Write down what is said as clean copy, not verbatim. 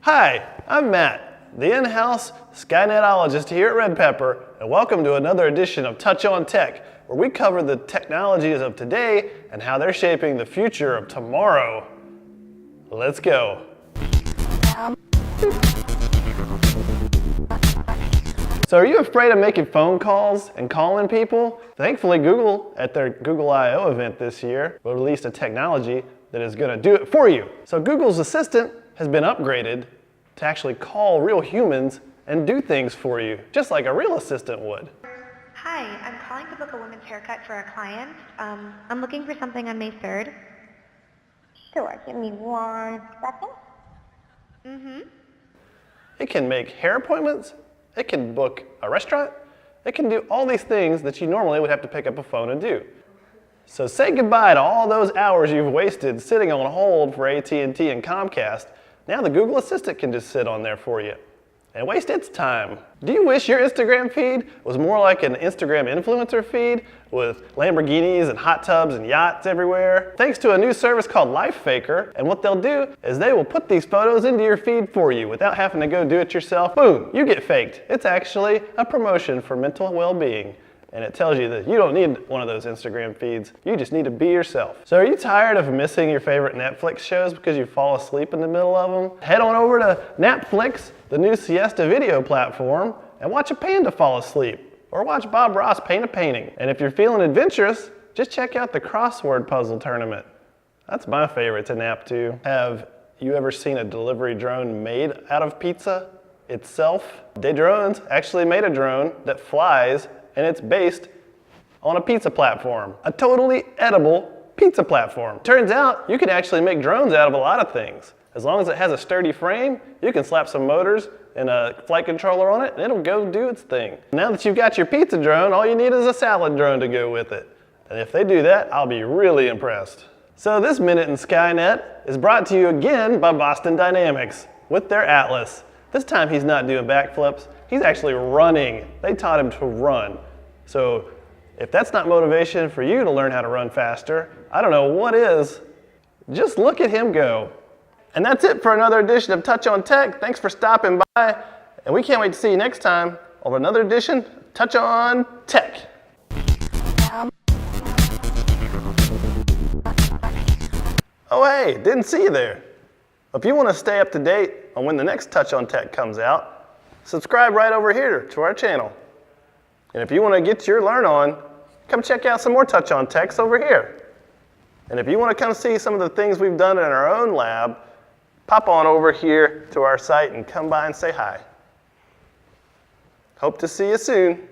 Hi, I'm Matt, the in-house Skynetologist here at Red Pepper, and welcome to another edition of Touch on Tech, where we cover the technologies of today and how they're shaping the future of tomorrow. Let's go. So are you afraid of making phone calls and calling people? Thankfully, Google, at their Google I/O event this year, released a technology that is going to do it for you. So Google's Assistant has been upgraded to actually call real humans and do things for you, just like a real assistant would. Hi, I'm calling to book a women's haircut for a client. I'm looking for something on May 3rd. Sure, give me 1 second. It can make hair appointments, it can book a restaurant, it can do all these things that you normally would have to pick up a phone and do. So say goodbye to all those hours you've wasted sitting on hold for AT&T and Comcast. Now the Google Assistant can just sit on there for you and waste its time. Do you wish your Instagram feed was more like an Instagram influencer feed with Lamborghinis and hot tubs and yachts everywhere? Thanks to a new service called Life Faker, and what they'll do is they will put these photos into your feed for you without having to go do it yourself. Boom, you get faked. It's actually a promotion for mental well-being. And it tells you that you don't need one of those Instagram feeds. You just need to be yourself. So are you tired of missing your favorite Netflix shows because you fall asleep in the middle of them? Head on over to Netflix, the new siesta video platform, and watch a panda fall asleep. Or watch Bob Ross paint a painting. And if you're feeling adventurous, just check out the crossword puzzle tournament. That's my favorite to nap to. Have you ever seen a delivery drone made out of pizza itself? Drones actually made a drone that flies, and it's based on a pizza platform. A totally edible pizza platform. Turns out you can actually make drones out of a lot of things. As long as it has a sturdy frame, you can slap some motors and a flight controller on it, and it'll go do its thing. Now that you've got your pizza drone, all you need is a salad drone to go with it. And if they do that, I'll be really impressed. So this Minute in Skynet is brought to you again by Boston Dynamics with their Atlas. This time he's not doing backflips, he's actually running. They taught him to run. So if that's not motivation for you to learn how to run faster, I don't know what is. Just look at him go. And that's it for another edition of Touch on Tech. Thanks for stopping by, and we can't wait to see you next time on another edition of Touch on Tech. Oh hey, didn't see you there. If you want to stay up to date on when the next Touch on Tech comes out, subscribe right over here to our channel. And if you want to get your learn on, come check out some more Touch on Techs over here. And if you want to come see some of the things we've done in our own lab, pop on over here to our site and come by and say hi. Hope to see you soon.